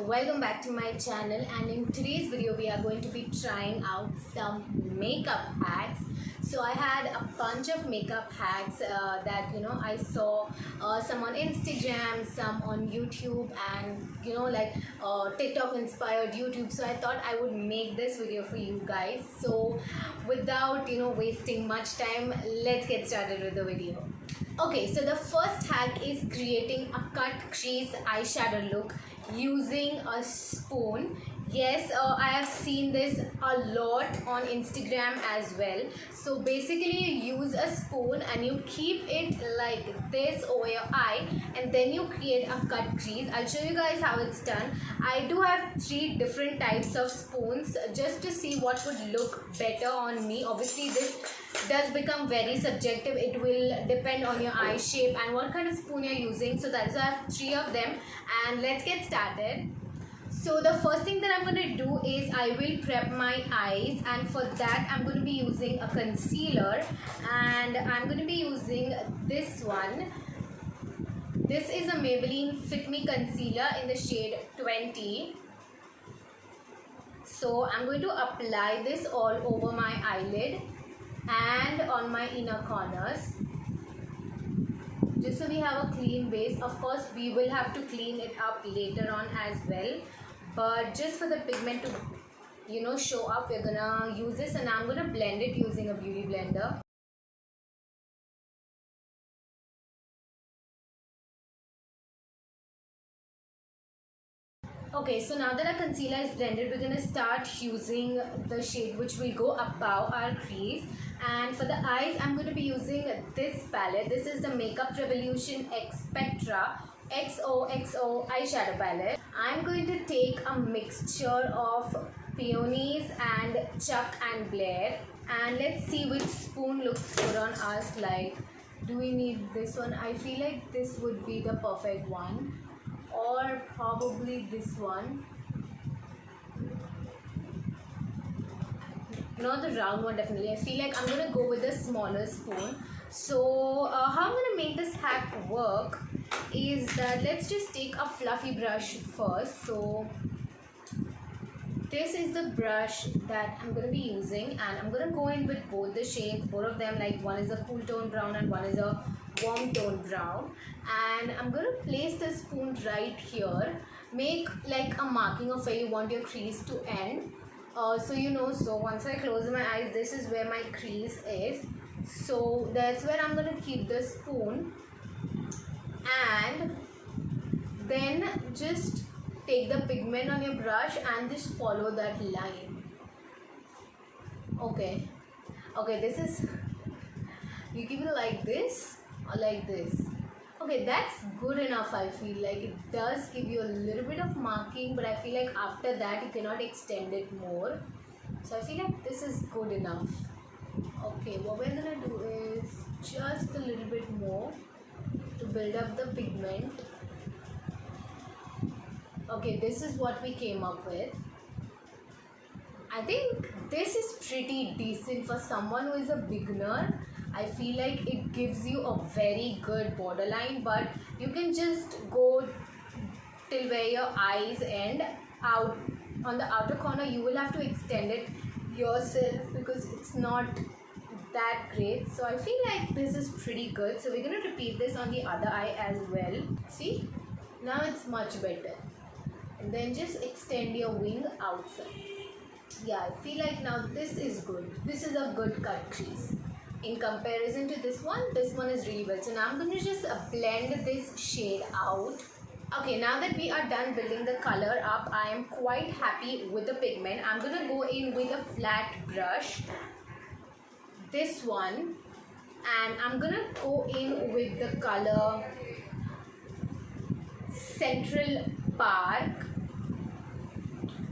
welcome back to my channel, and in today's video we are going to be trying out some makeup hacks. So I had a bunch of makeup hacks that I saw some on Instagram, some on YouTube, and TikTok inspired YouTube. So I thought I would make this video for you guys. So without wasting much time, let's get started with the video. Okay, so the first hack is creating a cut crease eyeshadow look using a spoon. Yes, I have seen this a lot on Instagram as well. So basically you use a spoon and you keep it like this over your eye, and then you create a cut crease. I'll show you guys how it's done. I do have 3 different types of spoons just to see what would look better on me. Obviously this does become very subjective. It will depend on your eye shape and what kind of spoon you're using. So that's why I have 3 of them, and let's get started. So the first thing that I'm going to do is I will prep my eyes, and for that I'm going to be using a concealer, and I'm going to be using this one. This is a Maybelline Fit Me concealer in the shade 20. So I'm going to apply this all over my eyelid and on my inner corners, just so we have a clean base. Of course we will have to clean it up later on as well, but just for the pigment to show up, we're gonna use this, and I'm gonna blend it using a beauty blender. Okay, so now that our concealer is blended, we're gonna start using the shade which will go above our crease. And for the eyes, I'm going to be using this palette. This is the Makeup Revolution X Spectra XOXO eyeshadow palette. I'm going to take a mixture of peonies and Chuck and Blair, and let's see which spoon looks good on us. Like, do we need this one? I feel like this would be the perfect one, or probably this one. Not the round one, definitely. I feel like I'm gonna go with the smaller spoon. So how I'm gonna make this hack work is that let's just take a fluffy brush first. So this is the brush that I'm gonna be using, and I'm gonna go in with both the shades, both of them. Like, one is a cool tone brown and one is a warm tone brown, and I'm gonna place the spoon right here. Make like a marking of where you want your crease to end. So once I close my eyes, this is where my crease is. So that's where I'm going to keep the spoon, and then just take the pigment on your brush and just follow that line. Okay, this is, you keep it like this or like this. Okay, that's good enough. I feel like it does give you a little bit of marking, but I feel like after that you cannot extend it more. So I feel like this is good enough. Okay, what we're gonna do is just a little bit more to build up the pigment. Okay, this is what we came up with. I think this is pretty decent for someone who is a beginner. I feel like it gives you a very good borderline, but you can just go till where your eyes end. Out on the outer corner you will have to extend it yourself because it's not that great. So I feel like this is pretty good. So we're going to repeat this on the other eye as well. See, now it's much better. And then just extend your wing outside. Yeah, I feel like now this is good. This is a good cut crease. In comparison to this one is really well. So now I'm going to just blend this shade out. Okay, now that we are done building the color up, I am quite happy with the pigment. I'm going to go in with a flat brush, this one, and I'm going to go in with the color Central Park.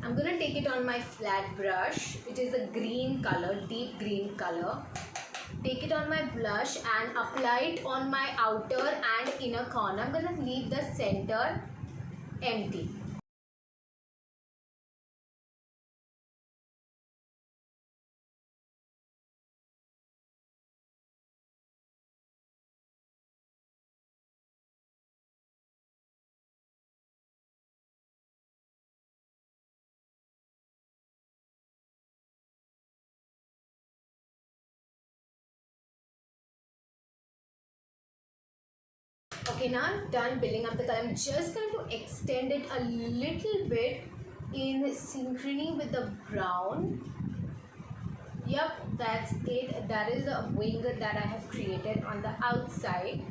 I'm going to take it on my flat brush. It is a green color, deep green color. Take it on my blush and apply it on my outer and inner corner. I'm going to leave the center empty. Okay, now I'm done building up the color. I'm just going to extend it a little bit in synchrony with the brown. Yep, that's it. That is a wing that I have created on the outside.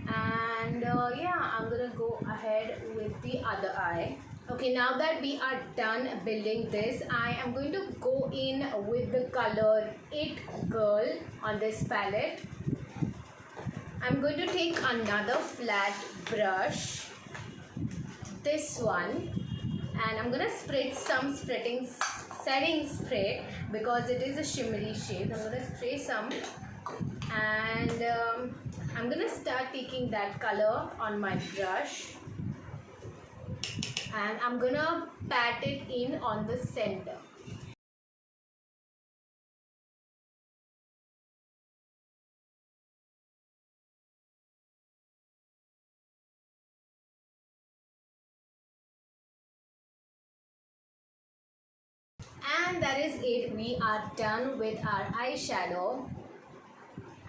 And yeah, I'm gonna go ahead with the other eye. Okay, now that we are done building this, I am going to go in with the color It Girl on this palette. I'm going to take another flat brush, this one, and I'm gonna spray some setting spray because it is a shimmery shade. I'm gonna spray some, and I'm gonna start taking that color on my brush, and I'm gonna pat it in on the center. And that is it. We are done with our eyeshadow,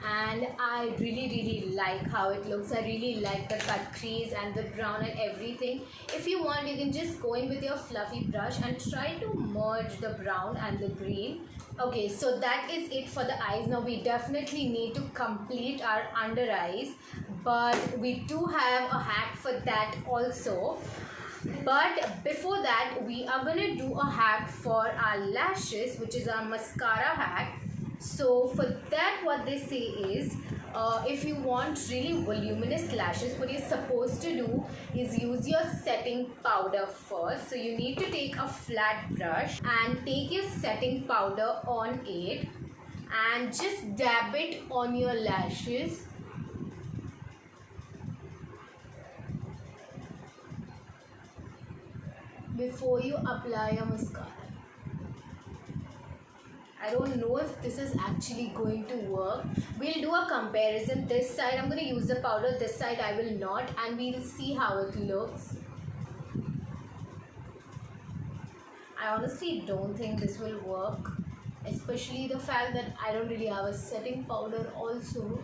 and I really like how it looks. I really like the cut crease and the brown and everything. If you want, you can just go in with your fluffy brush and try to merge the brown and the green. Okay, so that is it for the eyes. Now we definitely need to complete our under eyes, but we do have a hack for that also. But before that, we are gonna do a hack for our lashes, which is our mascara hack. So for that, what they say is, if you want really voluminous lashes, what you're supposed to do is use your setting powder first. So you need to take a flat brush and take your setting powder on it and just dab it on your lashes. Before you apply your mascara. I don't know if this is actually going to work. We'll do a comparison. This side I'm going to use the powder, this side I will not, and we'll see how it looks. I honestly don't think this will work, especially the fact that I don't really have a setting powder also.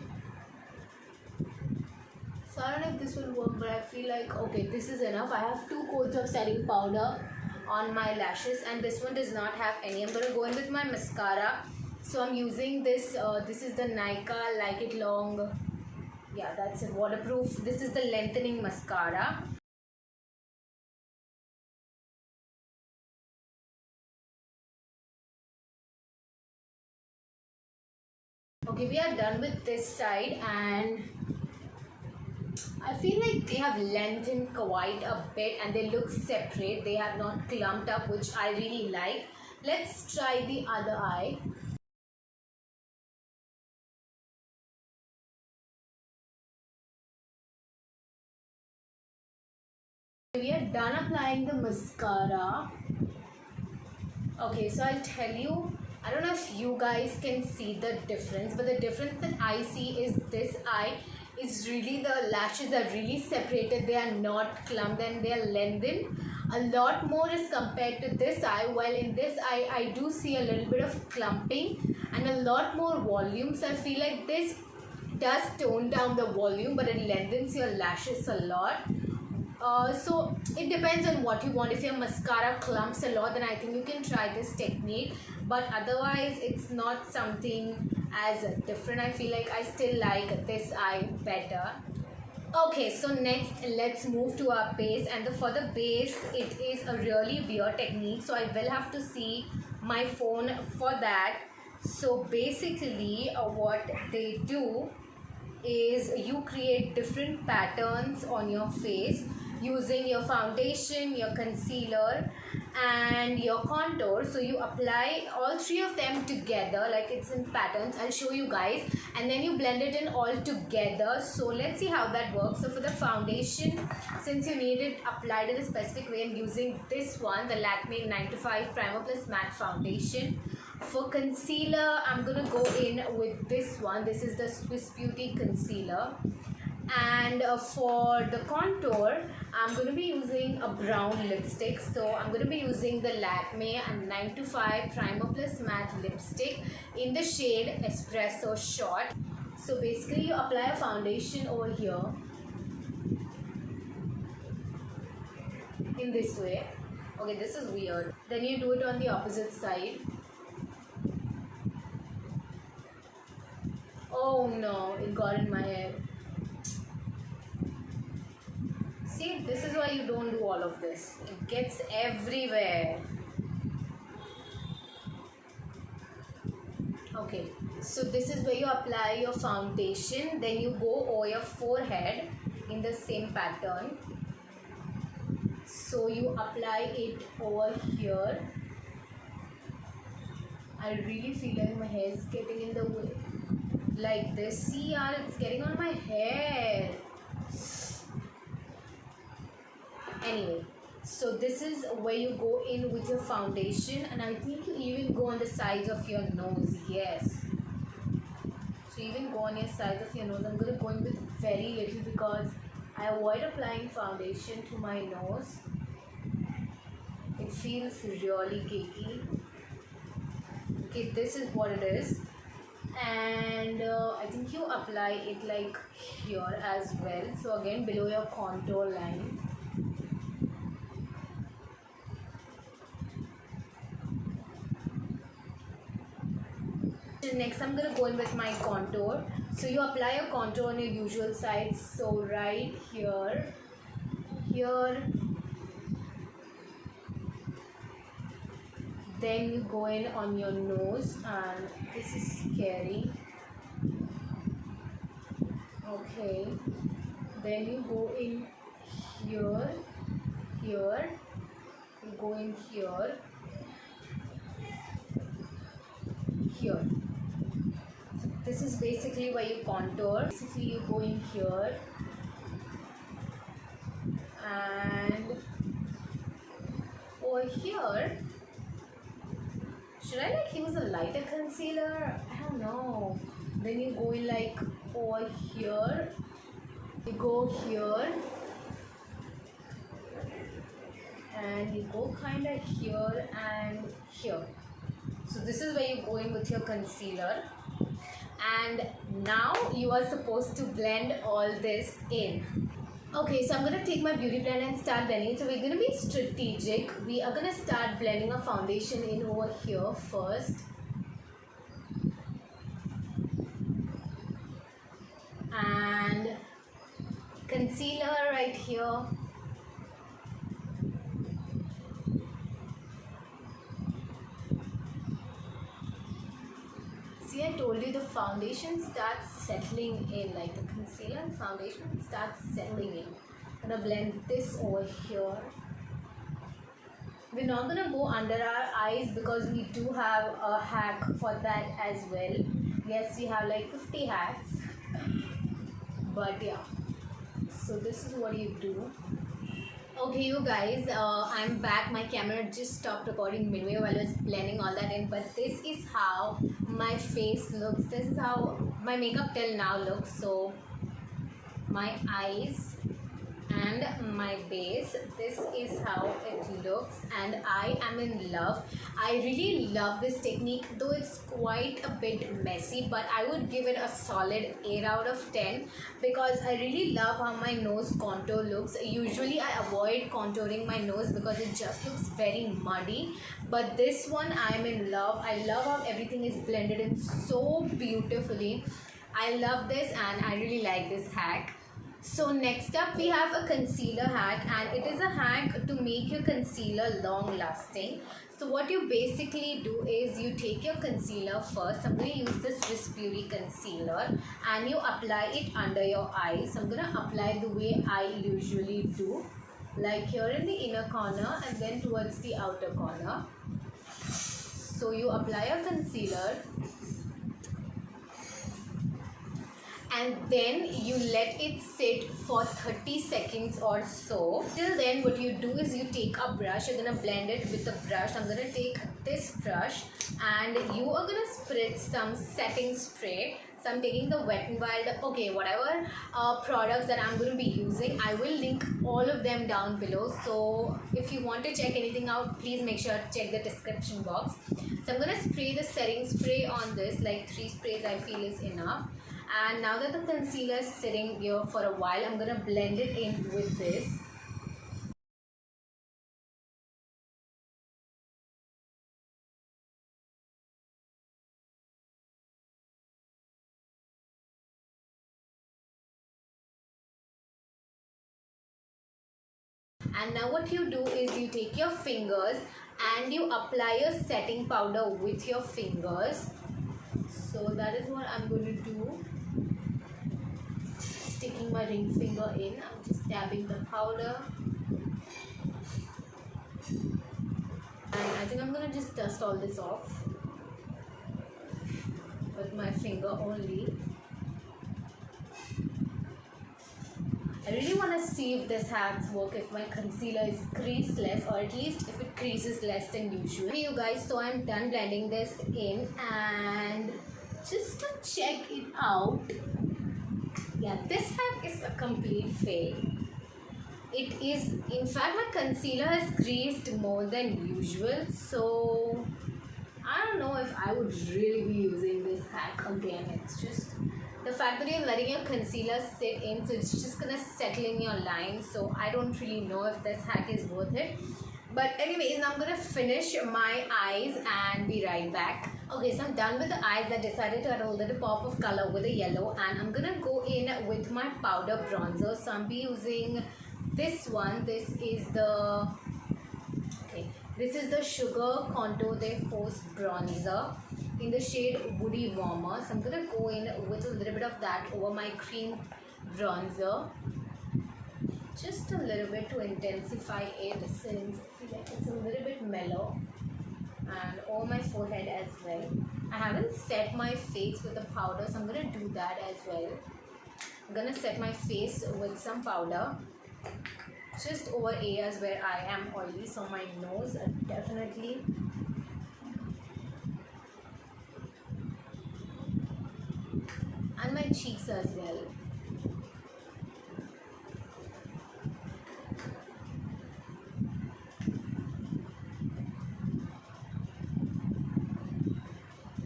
So I don't know if this will work, but I feel like, okay, this is enough. I have 2 coats of setting powder on my lashes, and this one does not have any. I'm going to go in with my mascara. So I'm using this, this is the Nykaa Like It Long, yeah, that's it, waterproof. This is the lengthening mascara. Okay, we are done with this side, and I feel like they have lengthened quite a bit and they look separate. They have not clumped up, which I really like. Let's try the other eye. We are done applying the mascara. Okay, so I'll tell you, I don't know if you guys can see the difference, but the difference that I see is this eye is really, the lashes are really separated. They are not clumped and they are lengthened a lot more as compared to this eye. While in this eye, I do see a little bit of clumping and a lot more volume. So I feel like this does tone down the volume, but it lengthens your lashes a lot. So it depends on what you want. If your mascara clumps a lot, then I think you can try this technique, but otherwise it's not something as different. I feel like I still like this eye better. Okay, so next let's move to our base, and for the base it is a really weird technique, so I will have to see my phone for that. So basically what they do is you create different patterns on your face using your foundation, your concealer and your contour. So you apply all 3 of them together like it's in patterns. I'll show you guys, and then you blend it in all together. So let's see how that works. So for the foundation, since you need it applied in a specific way, I'm using this one, the Lakme 9 to 5 Primer Plus Matte Foundation. For concealer, I'm gonna go in with this one. This is the Swiss Beauty concealer. And for the contour, I'm going to be using a brown lipstick. So I'm going to be using the Lakme and 9 to 5 Primer Plus Matte Lipstick in the shade Espresso Shot. So basically you apply a foundation over here, in this way. Okay, this is weird. Then you do it on the opposite side. Oh no, it got in my hair. See, this is why you don't do all of this. It gets everywhere. Okay, so this is where you apply your foundation. Then you go over your forehead in the same pattern. So you apply it over here. I really feel like my hair is getting in the way. Like this. See, yaar, it's getting on my hair. Anyway, so this is where you go in with your foundation, and I think you even go on the sides of your nose. Yes. So even go on your sides of your nose. I'm going to go in with very little because I avoid applying foundation to my nose. It feels really cakey. Okay, this is what it is. And I think you apply it like here as well. So again, below your contour line. Next, I'm gonna go in with my contour. So you apply your contour on your usual sides. So right here, here, then you go in on your nose, and this is scary. Okay, then you go in here, here, you go in here, here. So this is basically where you contour. Basically, you go in here and over here. Should I like use a lighter concealer? I don't know. Then you go in like over here. You go here. And you go kind of here and here. So this is where you go in with your concealer. And now you are supposed to blend all this in. Okay, so I'm going to take my beauty blender and start blending. So we're going to be strategic. We are going to start blending a foundation in over here first. And concealer right here. See, I told you the foundation starts settling in, like the concealer and foundation starts settling in. I'm gonna blend this over here. We're not gonna go under our eyes because we do have a hack for that as well. Yes, we have like 50 hacks, but yeah. So this is what you do. Okay, you guys, I'm back. My camera just stopped recording midway while I was blending all that in, but this is how my face looks. This is how my makeup till now looks. So my eyes and my base, this is how it looks, and I am in love. I really love this technique, though it's quite a bit messy, but I would give it a solid 8 out of 10 because I really love how my nose contour looks. Usually I avoid contouring my nose because it just looks very muddy, but this one I'm in love. I love how everything is blended in so beautifully. I love this and I really like this hack. So next up we have a concealer hack, and it is a hack to make your concealer long lasting. So what you basically do is you take your concealer first. I'm going to use this Swiss Beauty concealer and you apply it under your eyes. I'm going to apply the way I usually do, like here in the inner corner and then towards the outer corner. So you apply your concealer and then you let it sit for 30 seconds or so. Till then what you do is you take a brush. You're gonna blend it with a brush. I'm gonna take this brush and you are gonna spritz some setting spray. So I'm taking the Wet n Wild, okay, whatever products that I'm going to be using, I will link all of them down below. So if you want to check anything out, please make sure to check the description box. So I'm going to spray the setting spray on this, like 3 sprays I feel is enough. And now that the concealer is sitting here for a while, I'm going to blend it in with this. And now what you do is you take your fingers and you apply your setting powder with your fingers. So that is what I'm going to do. Sticking my ring finger in, I'm just dabbing the powder. And I think I'm going to just dust all this off with my finger only. I really want to see if this hacks work, if my concealer is creaseless, or at least if it creases less than usual. Hey you guys, so I'm done blending this in, and just to check it out, yeah, this hack is a complete fail. It is, in fact, my concealer has creased more than usual, so I don't know if I would really be using this hack again. It's just the fact that you're letting your concealer sit in, so it's just gonna settle in your lines. So I don't really know if this hack is worth it. But anyways, now I'm gonna finish my eyes and be right back. Okay, so I'm done with the eyes. I decided to add a little pop of color with the yellow, and I'm gonna go in with my powder bronzer. So I'm be using this one. This is the Sugar Contour de Force bronzer in the shade Woody Warmer. So I'm gonna go in with a little bit of that over my cream bronzer, just a little bit to intensify it, since I feel like it's a little bit mellow, and over my forehead as well. I haven't set my face with the powder, so I'm gonna do that as well. I'm gonna set my face with some powder just over areas where I am oily, so my nose definitely, and my cheeks as well.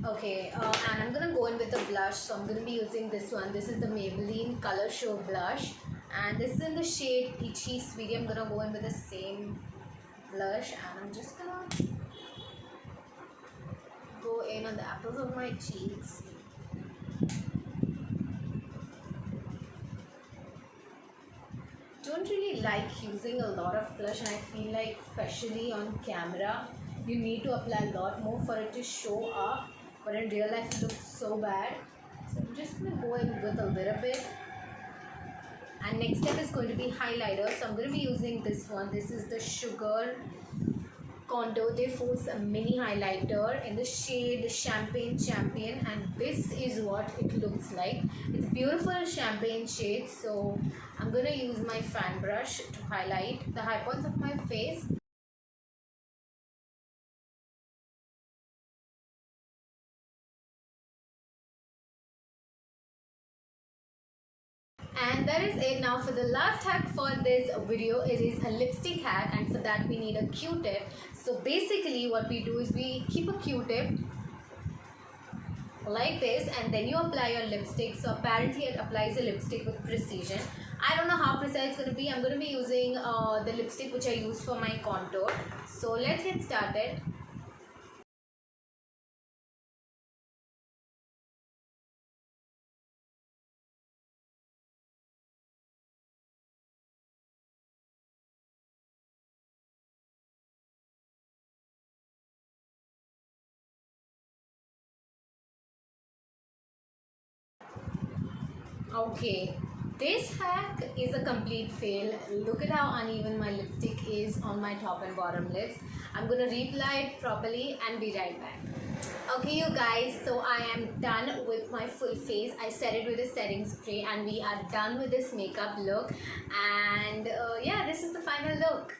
Okay, and I'm gonna go in with a blush, so I'm gonna be using this one. This is the Maybelline Color Show blush, and this is in the shade Peachy Sweetie. I'm gonna go in with the same blush, and I'm just gonna go in on the apples of my cheeks. Don't really like using a lot of blush, and I feel like especially on camera you need to apply a lot more for it to show up, but in real life it looks so bad. So I'm just gonna go in with a little bit. And next step is going to be highlighter, so I'm going to be using this one. This is the Sugar Contour de Force mini highlighter in the shade Champagne Champion, and this is what it looks like. It's beautiful champagne shade. So I'm going to use my fan brush to highlight the high points of my face. And that is it. Now for the last hack for this video, it is a lipstick hack, and for that we need a Q-tip. So basically what we do is we keep a Q-tip like this, and then you apply your lipstick. So apparently it applies a lipstick with precision. I don't know how precise it's going to be. I'm going to be using the lipstick which I use for my contour. So let's get started. Okay, this hack is a complete fail. Look at how uneven my lipstick is on my top and bottom lips. I'm gonna reapply it properly and be right back. Okay you guys, so I am done with my full face. I set it with a setting spray, and we are done with this makeup look. And yeah, this is the final look.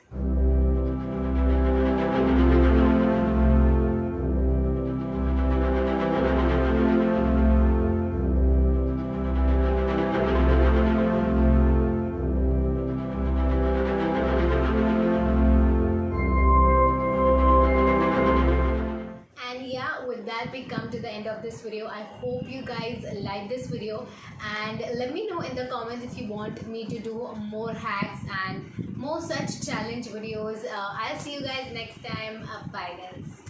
That we come to the end of this video. I hope you guys like this video, and let me know in the comments if you want me to do more hacks and more such challenge videos. I'll see you guys next time. Bye guys.